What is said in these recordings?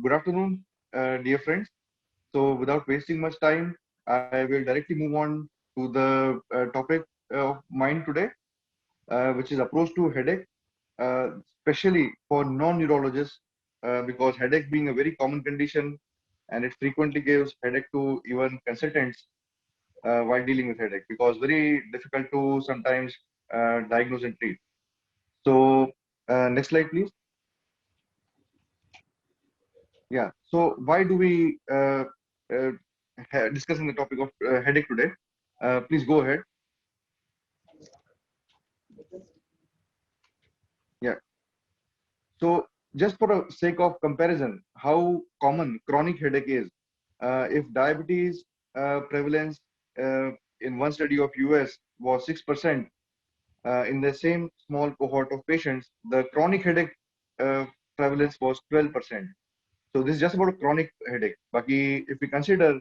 Good afternoon, dear friends. So, without wasting much time, I will directly move on to the topic of mine today, which is approach to headache, especially for non-neurologists, because headache being a very common condition, and it frequently gives headache to even consultants while dealing with headache, because very difficult to sometimes diagnose and treat. So, next slide, please. Yeah. So why do we uh, discussing the topic of headache today? Please go ahead. Yeah. So just for the sake of comparison, how common chronic headache is. If diabetes prevalence uh, in one study of US was 6%, in the same small cohort of patients, the chronic headache uh, prevalence was 12%. So this is just about a chronic headache. Baki, if we consider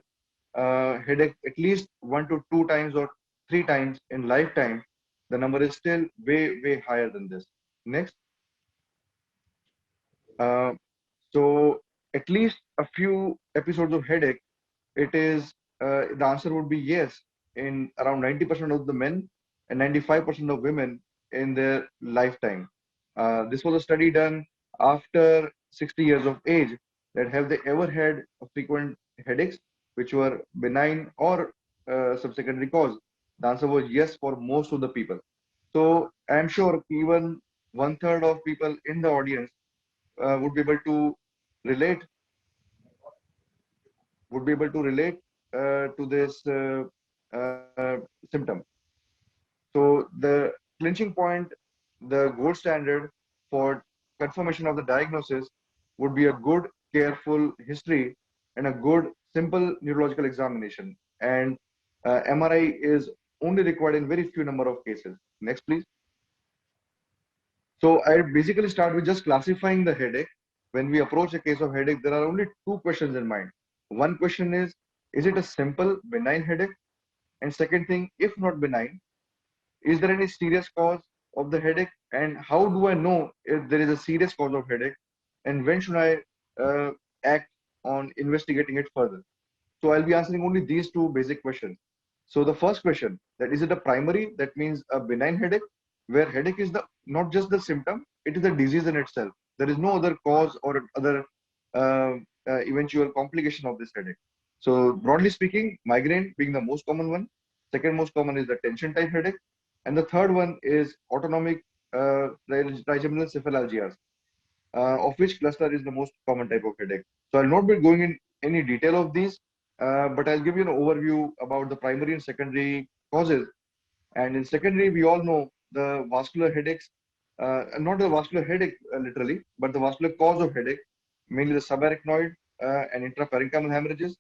headache at least 1 to 2 times or 3 times in lifetime, the number is still way higher than this. Next, uh, so at least a few episodes of headache, it is the answer would be yes in around 90% of the men and 95% of women in their lifetime. This was a study done after 60 years of age that have they ever had frequent headaches which were benign or subsecondary cause. The answer was yes for most of the people. So I'm sure even one third of people in the audience would be able to relate to this symptom. So the clinching point, the gold standard for confirmation of the diagnosis would be a good, careful history and a good, simple neurological examination. And MRI is only required in very few number of cases. Next, please. So I basically start with just classifying the headache. When we approach a case of headache, there are only two questions in mind. One question is it a simple benign headache? And second thing, if not benign, is there any serious cause of the headache? And how do I know if there is a serious cause of headache? And when should I act on investigating it further? So I'll be answering only these two basic questions. So the first question, that is it a primary, that means a benign headache, where headache is the not just the symptom, it is a disease in itself. There is no other cause or other uh, eventual complication of this headache. So broadly speaking, migraine being the most common one. Second most common is the tension type headache. And the third one is autonomic trigeminal cephalalgias, of which cluster is the most common type of headache. So I'll not be going in any detail of these, but I'll give you an overview about the primary and secondary causes. And in secondary, we all know the vascular headaches, not the vascular headache literally, but the vascular cause of headache, mainly the subarachnoid and intraparenchymal hemorrhages,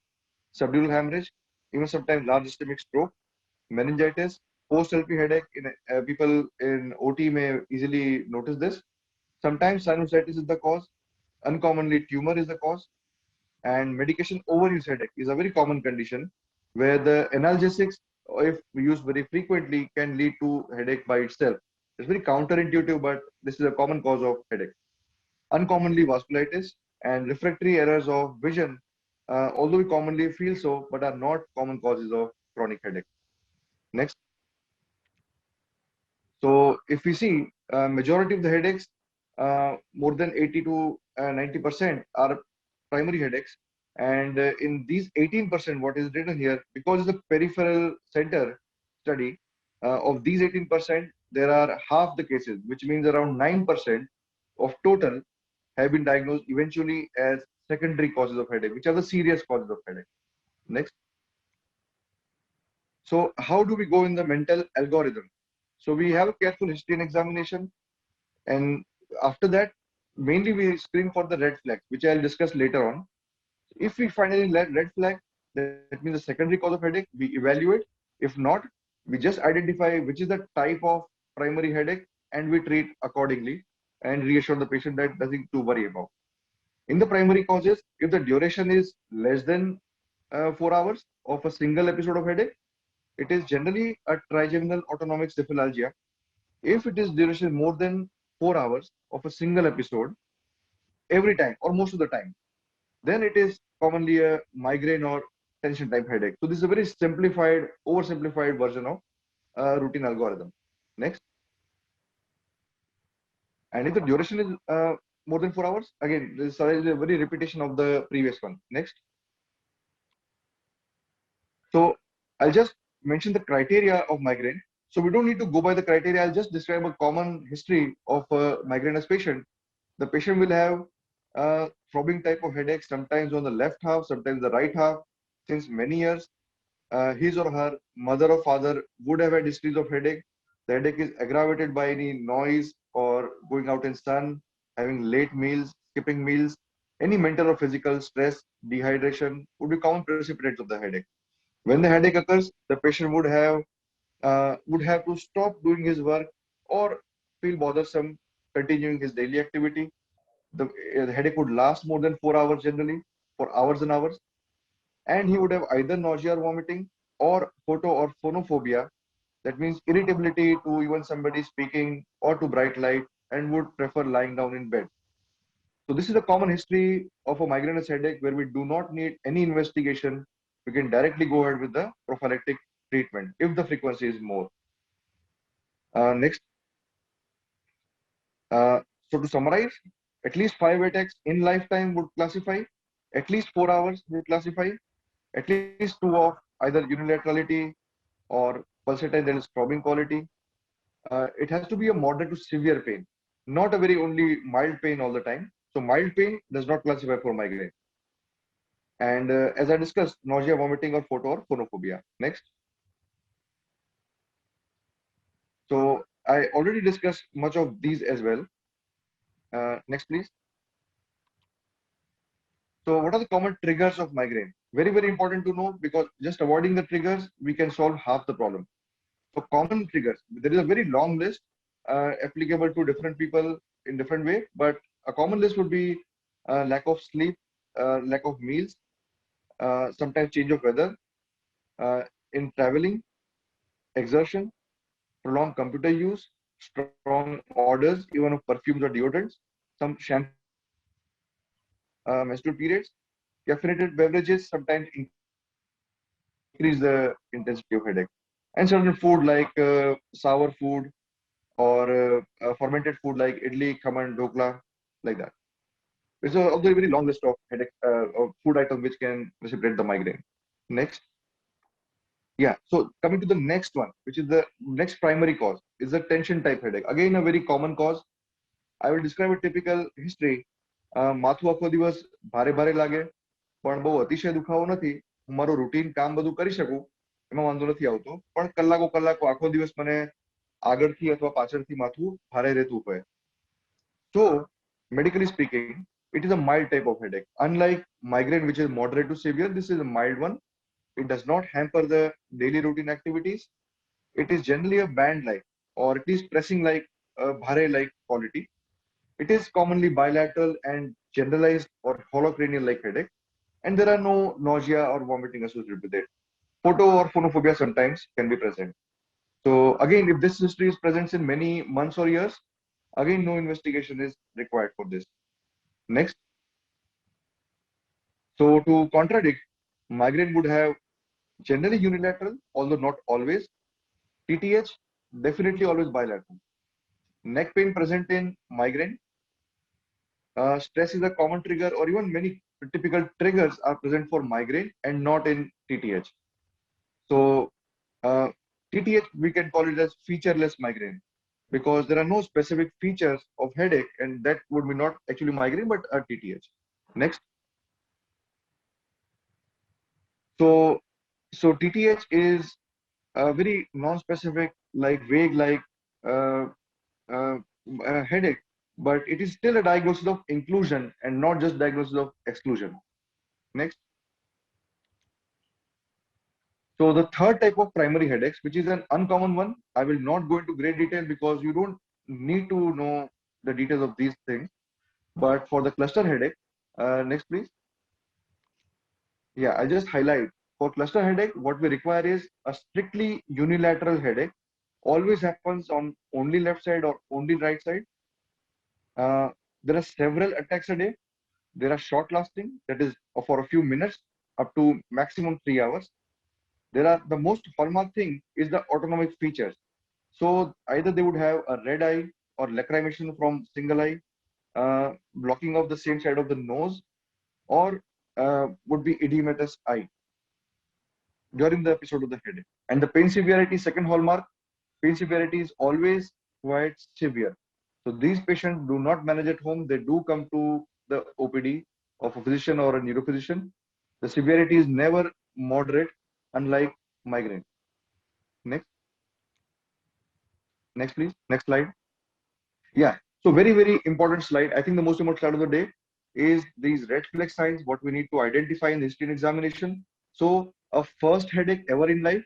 subdural hemorrhage, even sometimes large ischemic stroke, meningitis, post-LP headache. In people in OT may easily notice this. Sometimes sinusitis is the cause. Uncommonly, tumor is the cause. And medication overuse headache is a very common condition where the analgesics, if used very frequently, can lead to headache by itself. It's very counterintuitive, but this is a common cause of headache. Uncommonly, vasculitis and refractory errors of vision, although we commonly feel so, but are not common causes of chronic headache. Next. So if we see majority of the headaches, more than 80 to 90% are primary headaches. And in these 18%, what is written here, because it's a peripheral center study, of these 18%, there are half the cases, which means around 9% of total have been diagnosed eventually as secondary causes of headache, which are the serious causes of headache. Next. So how do we go in the mental algorithm? So we have a careful history and examination. And after that, mainly we screen for the red flags, which I'll discuss later on. If we find any red flag, that means the secondary cause of headache, we evaluate. If not, we just identify which is the type of primary headache and we treat accordingly and reassure the patient that nothing to worry about. In the primary causes, if the duration is less than 4 hours of a single episode of headache, it is generally a trigeminal autonomic cephalalgia. If it is duration more than 4 hours of a single episode, every time or most of the time, then it is commonly a migraine or tension type headache. So this is a very simplified, oversimplified version of routine algorithm. Next. And if the duration is more than 4 hours, again, this is a very repetition of the previous one. Next. So I'll just mention the criteria of migraine. So we don't need to go by the criteria. I'll just describe a common history of a migrainous patient. The patient will have throbbing type of headache, sometimes on the left half, sometimes the right half, since many years. His or her mother or father would have had histories of headache. The headache is aggravated by any noise or going out in sun, having late meals, skipping meals. Any mental or physical stress, dehydration would be common precipitates of the headache. When the headache occurs, the patient would have to stop doing his work or feel bothersome continuing his daily activity. The headache would last more than 4 hours generally, for hours and hours, and he would have either nausea or vomiting or photo or phonophobia. That means irritability to even somebody speaking or to bright light, and would prefer lying down in bed. So this is a common history of a migrainous headache where we do not need any investigation. We can directly go ahead with the prophylactic treatment if the frequency is more. Next, uh, so to summarize, at least 5 attacks in lifetime would classify, at least 4 hours would classify, at least two of either unilaterality or pulsatile, that is throbbing quality. It has to be a moderate to severe pain, not a very only mild pain all the time. So mild pain does not classify for migraine. And as I discussed, nausea, vomiting, or photo or phonophobia. Next. So I already discussed much of these as well. Next, please. So what are the common triggers of migraine? Very, very important to know, because just avoiding the triggers, we can solve half the problem. So common triggers, there is a very long list applicable to different people in different way, but a common list would be lack of sleep, lack of meals, sometimes change of weather, uh, in traveling, exertion, prolonged computer use, strong odors, even of perfumes or deodorants, some shampoo use, menstrual periods, caffeinated beverages sometimes increase the intensity of headache, and certain food like sour food or fermented food like idli, khaman, dokla, like that. It's a very long list of headache of food items which can precipitate the migraine. Next. Yeah, so coming to the next one, which is the next primary cause, is the tension type headache. Again, a very common cause. I will describe a typical history. માથું આખો દિવસ ભારે ભારે લાગે, પણ બહુ અતિશય દુખાવો નથી. હું મારું રૂટીન કામ બધું કરી શકું, એમાં વાંધો નથી આવતો. પણ કલાકો કલાકો આખો દિવસ મને આગળથી અથવા પાછળથી માથું ભારે રહેતું હોય. So, medically speaking, it is a mild type of headache. Unlike migraine, which is moderate to severe, this is a mild one. It does not hamper the daily routine activities. It is generally a band-like or at least pressing-like, bhare-like quality. It is commonly bilateral and generalized or holocranial-like headache, and there are no nausea or vomiting associated with it. Photo or phonophobia sometimes can be present. So again, if this history is present in many months or years, again, no investigation is required for this. Next. So to contradict, migraine would have generally unilateral, although not always. TTH, definitely always bilateral. Neck pain present in migraine. Stress is a common trigger, or even many typical triggers are present for migraine and not in TTH. So uh, TTH, we can call it as featureless migraine, because there are no specific features of headache, and that would be not actually migraine but a TTH. Next. So TTH is very non-specific, like vague, like uh, uh, headache, but it is still a diagnosis of inclusion and not just diagnosis of exclusion. Next. So the third type of primary headaches, which is an uncommon one, I will not go into great detail because you don't need to know the details of these things. But for the cluster headache, next please. Yeah, I'll just highlight. For cluster headache, what we require is a strictly unilateral headache. Always happens on only left side or only right side. There are several attacks a day. There are short lasting, that is for a few minutes up to maximum 3 hours. There are the most hallmark thing is the autonomic features. So either they would have a red eye or lacrimation from single eye, blocking of the same side of the nose, or would be edematous eye during the episode of the headache. And the pain severity, second hallmark, pain severity is always quite severe. So these patients do not manage at home. They do come to the OPD of a physician or a neurophysician. The severity is never moderate, unlike migraine. Next, next please, next slide. Yeah, so very, very important slide. I think the most important slide of the day is these red flag signs, what we need to identify in the history examination. So a first headache ever in life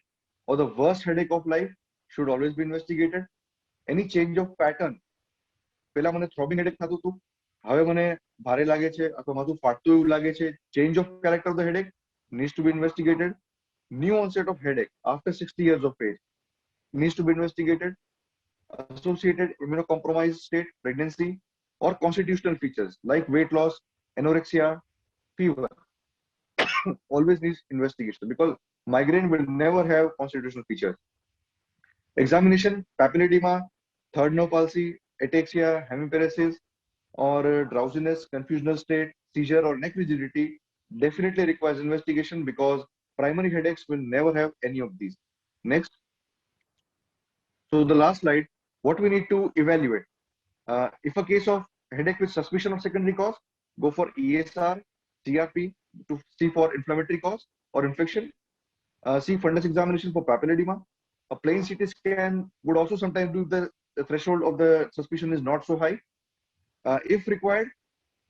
or the worst headache of life should always be investigated. Any change of pattern, પેલા મને થ્રોબિંગ headache થતું હતું, હવે મને ભારે લાગે છે અથવા માથું ફાટતું એવું લાગે છે, change of character of the headache needs to be investigated. New onset of headache after 60 years of age needs to be investigated. Associated immunocompromised state, pregnancy, or constitutional features like weight loss, anorexia, fever always needs investigation because migraine will never have constitutional features. Examination, papilledema, third nerve palsy, ataxia, hemiparesis, or drowsiness, confusional state, seizure, or neck rigidity definitely requires investigation because primary headaches will never have any of these. Next. So the last slide, what we need to evaluate. If a case of headache with suspicion of secondary cause, go for ESR, CRP to see for inflammatory cause or infection. See fundus examination for papilledema. A plain CT scan would also sometimes do the threshold of the suspicion is not so high. If required,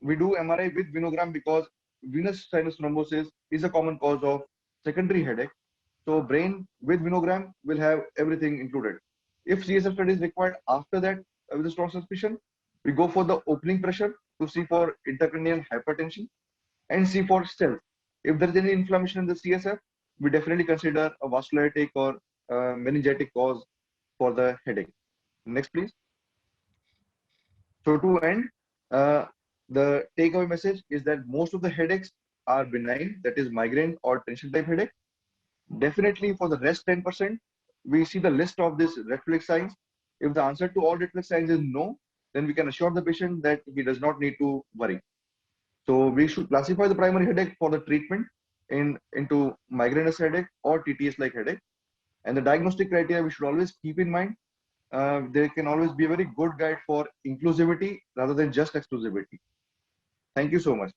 we do MRI with venogram because venous sinus thrombosis is a common cause of secondary headache. So brain with venogram will have everything included. If CSF study is required after that with a strong suspicion, we go for the opening pressure to see for intracranial hypertension and see for cells. If there is any inflammation in the CSF, we definitely consider a vasculitic or meningitic cause for the headache. Next, please. So to end, the takeaway message is that most of the headaches are benign, that is migraine or tension type headache. Definitely for the rest 10%, we see the list of these red flag signs. If the answer to all red flag signs is no, then we can assure the patient that he does not need to worry. So we should classify the primary headache for the treatment into migrainous headache or TTS-like headache. And the diagnostic criteria we should always keep in mind. There can always be a very good guide for inclusivity rather than just exclusivity. Thank you so much.